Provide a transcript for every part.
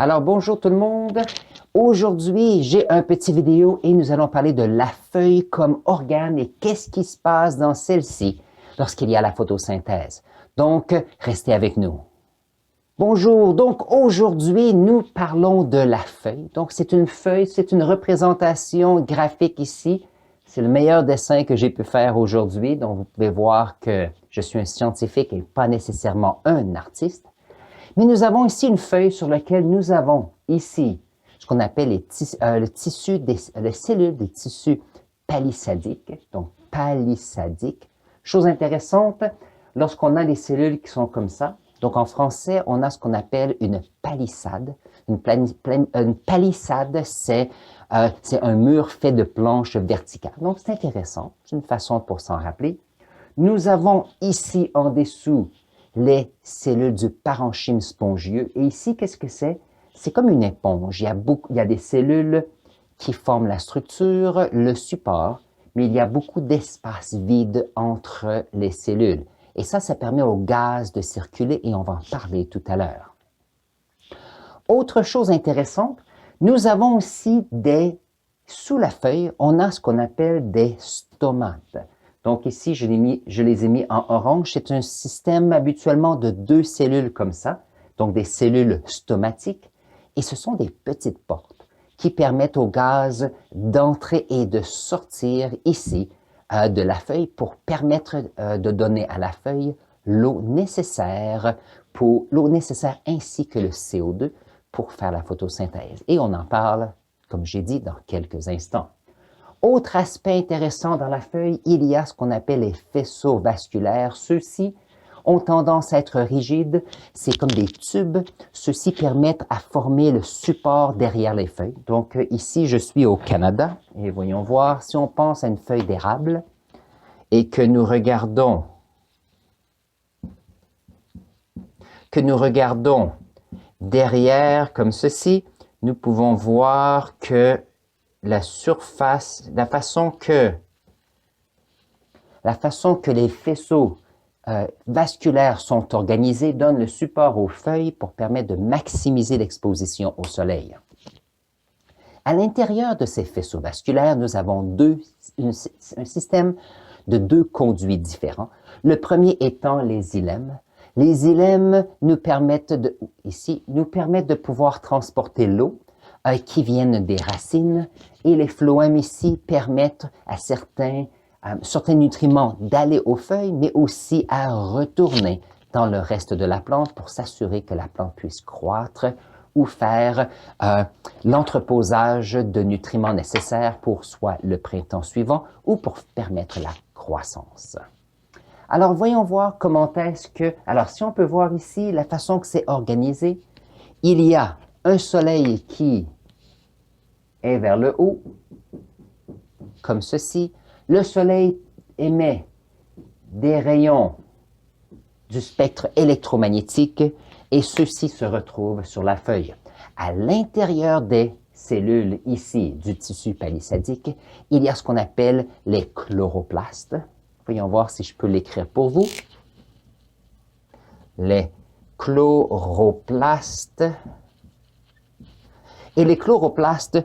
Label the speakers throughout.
Speaker 1: Alors, bonjour tout le monde. Aujourd'hui, j'ai un petit vidéo et nous allons parler de la feuille comme organe et qu'est-ce qui se passe dans celle-ci lorsqu'il y a la photosynthèse. Donc, restez avec nous. Bonjour, donc aujourd'hui, nous parlons de la feuille. Donc, c'est une feuille, c'est une représentation graphique ici. C'est le meilleur dessin que j'ai pu faire aujourd'hui. Donc, vous pouvez voir que je suis un scientifique et pas nécessairement un artiste. Mais nous avons ici une feuille sur laquelle nous avons ici ce qu'on appelle les cellules des tissus palissadiques, donc palissadiques. Chose intéressante, lorsqu'on a les cellules qui sont comme ça, donc en français, on a ce qu'on appelle une palissade. Une palissade, c'est un mur fait de planches verticales. Donc c'est intéressant, c'est une façon pour s'en rappeler. Nous avons ici en dessous les cellules du parenchyme spongieux. Et ici, qu'est-ce que c'est? C'est comme une éponge. Il y a des cellules qui forment la structure, le support, mais il y a beaucoup d'espace vide entre les cellules. Et ça permet au gaz de circuler et on va en parler tout à l'heure. Autre chose intéressante, nous avons aussi sous la feuille, on a ce qu'on appelle des stomates. Donc ici, je les ai mis en orange. C'est un système habituellement de 2 cellules comme ça, donc des cellules stomatiques. Et ce sont des petites portes qui permettent au gaz d'entrer et de sortir ici de la feuille pour permettre de donner à la feuille l'eau nécessaire ainsi que le CO2 pour faire la photosynthèse. Et on en parle, comme j'ai dit, dans quelques instants. Autre aspect intéressant dans la feuille, il y a ce qu'on appelle les faisceaux vasculaires. Ceux-ci ont tendance à être rigides, c'est comme des tubes. Ceux-ci permettent à former le support derrière les feuilles. Donc ici, je suis au Canada et voyons voir si on pense à une feuille d'érable et que nous regardons derrière comme ceci, nous pouvons voir que la façon que les faisceaux vasculaires sont organisés donne le support aux feuilles pour permettre de maximiser l'exposition au soleil. À l'intérieur de ces faisceaux vasculaires, nous avons un système de 2 conduits différents. Le premier étant les xylèmes. Les xylèmes nous permettent de pouvoir transporter l'eau qui viennent des racines et les phloèmes ici permettent à certains nutriments d'aller aux feuilles, mais aussi à retourner dans le reste de la plante pour s'assurer que la plante puisse croître ou faire l'entreposage de nutriments nécessaires pour soit le printemps suivant ou pour permettre la croissance. Alors, voyons voir comment est-ce que... Alors, si on peut voir ici la façon que c'est organisé, il y a un soleil qui est vers le haut, comme ceci. Le soleil émet des rayons du spectre électromagnétique et ceux-ci se retrouvent sur la feuille. À l'intérieur des cellules ici du tissu palissadique, il y a ce qu'on appelle les chloroplastes. Voyons voir si je peux l'écrire pour vous. Les chloroplastes. Et les chloroplastes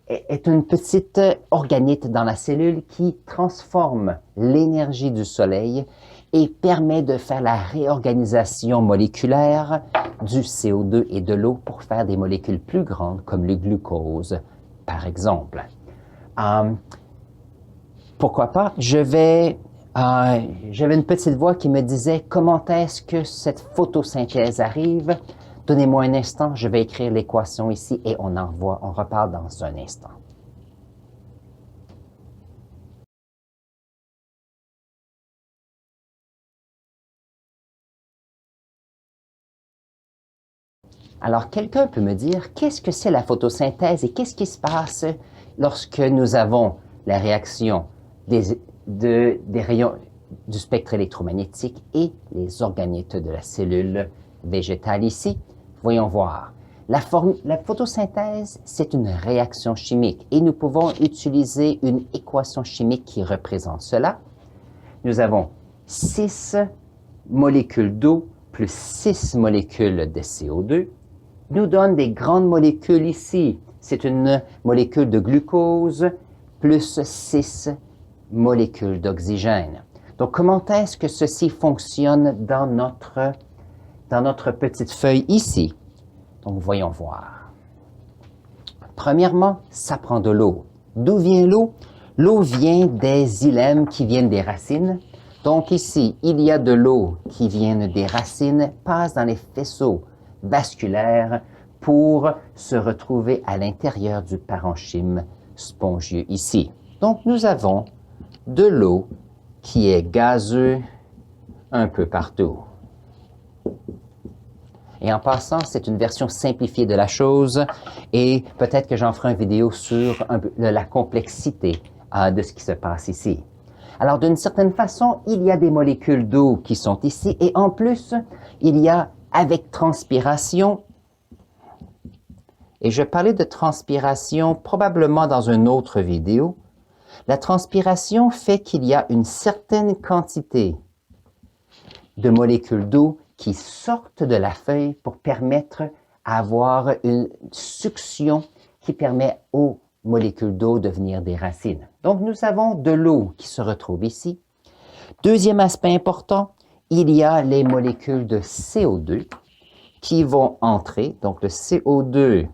Speaker 1: est une petite organite dans la cellule qui transforme l'énergie du soleil et permet de faire la réorganisation moléculaire du CO2 et de l'eau pour faire des molécules plus grandes comme le glucose, par exemple. Pourquoi pas? J'avais une petite voix qui me disait comment est-ce que cette photosynthèse arrive. Donnez-moi un instant, je vais écrire l'équation ici et on reparle dans un instant. Alors, quelqu'un peut me dire qu'est-ce que c'est la photosynthèse et qu'est-ce qui se passe lorsque nous avons la réaction des rayons du spectre électromagnétique et les organites de la cellule végétale ici? Voyons voir. La photosynthèse, c'est une réaction chimique et nous pouvons utiliser une équation chimique qui représente cela. Nous avons 6 molécules d'eau plus 6 molécules de CO2 nous donne des grandes molécules ici. C'est une molécule de glucose plus 6 molécules d'oxygène. Donc, comment est-ce que ceci fonctionne dans notre petite feuille ici? Donc, voyons voir. Premièrement, ça prend de l'eau. D'où vient l'eau? L'eau vient des xylèmes qui viennent des racines. Donc ici, il y a de l'eau qui vient des racines, passe dans les faisceaux vasculaires pour se retrouver à l'intérieur du parenchyme spongieux ici. Donc nous avons de l'eau qui est gazeuse un peu partout. Et en passant, c'est une version simplifiée de la chose et peut-être que j'en ferai une vidéo sur la complexité de ce qui se passe ici. Alors, d'une certaine façon, il y a des molécules d'eau qui sont ici et en plus, il y a avec transpiration, et je parlais de transpiration probablement dans une autre vidéo, la transpiration fait qu'il y a une certaine quantité de molécules d'eau qui sortent de la feuille pour permettre d'avoir une succion qui permet aux molécules d'eau de devenir des racines. Donc, nous avons de l'eau qui se retrouve ici. Deuxième aspect important, il y a les molécules de CO2 qui vont entrer. Donc, le CO2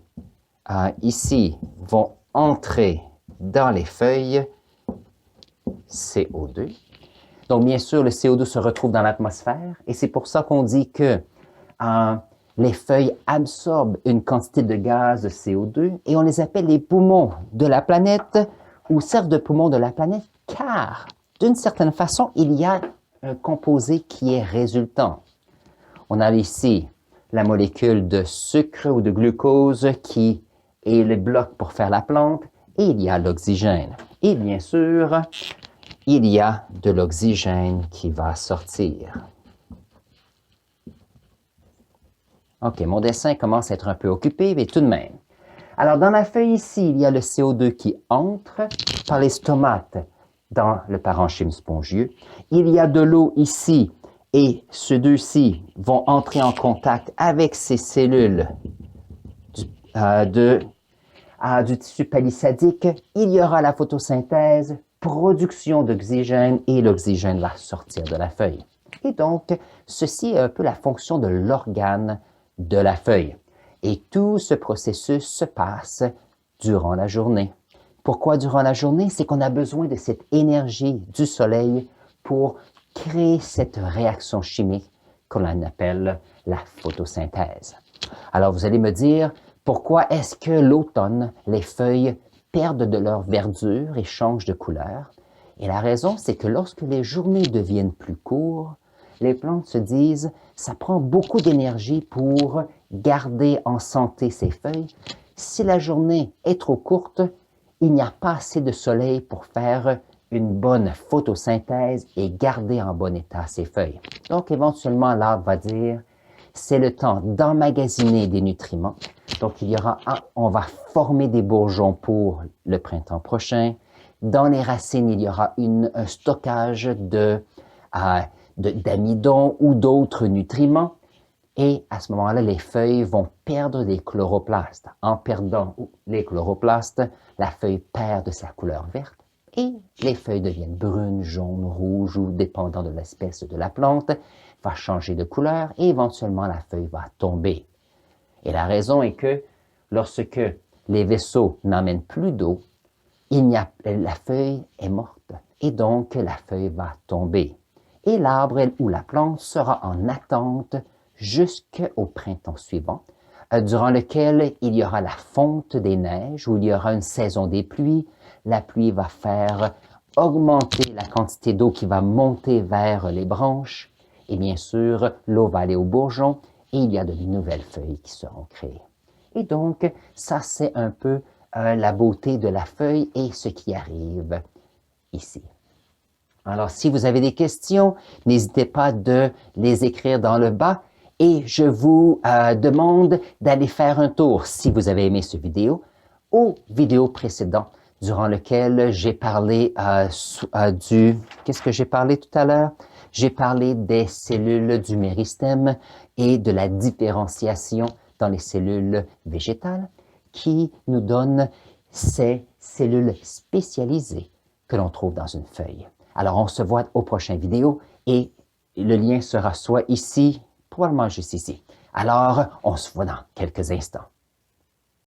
Speaker 1: ici vont entrer dans les feuilles CO2. Donc, bien sûr, le CO2 se retrouve dans l'atmosphère et c'est pour ça qu'on dit que les feuilles absorbent une quantité de gaz de CO2 et on les appelle les poumons de la planète ou servent de poumons de la planète car, d'une certaine façon, il y a un composé qui est résultant. On a ici la molécule de sucre ou de glucose qui est le bloc pour faire la plante et il y a l'oxygène. Et bien sûr, il y a de l'oxygène qui va sortir. OK, mon dessin commence à être un peu occupé, mais tout de même. Alors, dans la feuille ici, il y a le CO2 qui entre par les stomates dans le parenchyme spongieux. Il y a de l'eau ici et ceux deux-ci vont entrer en contact avec ces cellules du tissu palissadique. Il y aura la photosynthèse, production d'oxygène et l'oxygène va sortir de la feuille. Et donc, ceci est un peu la fonction de l'organe de la feuille. Et tout ce processus se passe durant la journée. Pourquoi durant la journée? C'est qu'on a besoin de cette énergie du soleil pour créer cette réaction chimique qu'on appelle la photosynthèse. Alors, vous allez me dire, pourquoi est-ce que l'automne, les feuilles perdent de leur verdure et changent de couleur? Et la raison, c'est que lorsque les journées deviennent plus courtes, les plantes se disent, ça prend beaucoup d'énergie pour garder en santé ces feuilles. Si la journée est trop courte, il n'y a pas assez de soleil pour faire une bonne photosynthèse et garder en bon état ces feuilles. Donc, éventuellement, l'arbre va dire, c'est le temps d'emmagasiner des nutriments. Donc, on va former des bourgeons pour le printemps prochain. Dans les racines, il y aura un stockage d'amidon ou d'autres nutriments. Et à ce moment-là, les feuilles vont perdre des chloroplastes. En perdant les chloroplastes, la feuille perd de sa couleur verte et les feuilles deviennent brunes, jaunes, rouges ou, dépendant de l'espèce de la plante, va changer de couleur et éventuellement la feuille va tomber. Et la raison est que lorsque les vaisseaux n'emmènent plus d'eau, la feuille est morte et donc la feuille va tomber. Et l'arbre ou la plante sera en attente jusqu'au printemps suivant, durant lequel il y aura la fonte des neiges, où il y aura une saison des pluies. La pluie va faire augmenter la quantité d'eau qui va monter vers les branches. Et bien sûr, l'eau va aller aux bourgeons et il y a de nouvelles feuilles qui seront créées. Et donc, ça c'est un peu la beauté de la feuille et ce qui arrive ici. Alors, si vous avez des questions, n'hésitez pas de les écrire dans le bas et je vous demande d'aller faire un tour, si vous avez aimé cette vidéo, aux vidéos précédentes durant lesquelles j'ai parlé qu'est-ce que j'ai parlé tout à l'heure? j'ai parlé des cellules du méristème et de la différenciation dans les cellules végétales qui nous donnent ces cellules spécialisées que l'on trouve dans une feuille. Alors, on se voit aux prochaines vidéos et le lien sera soit ici, probablement juste ici. Alors, on se voit dans quelques instants.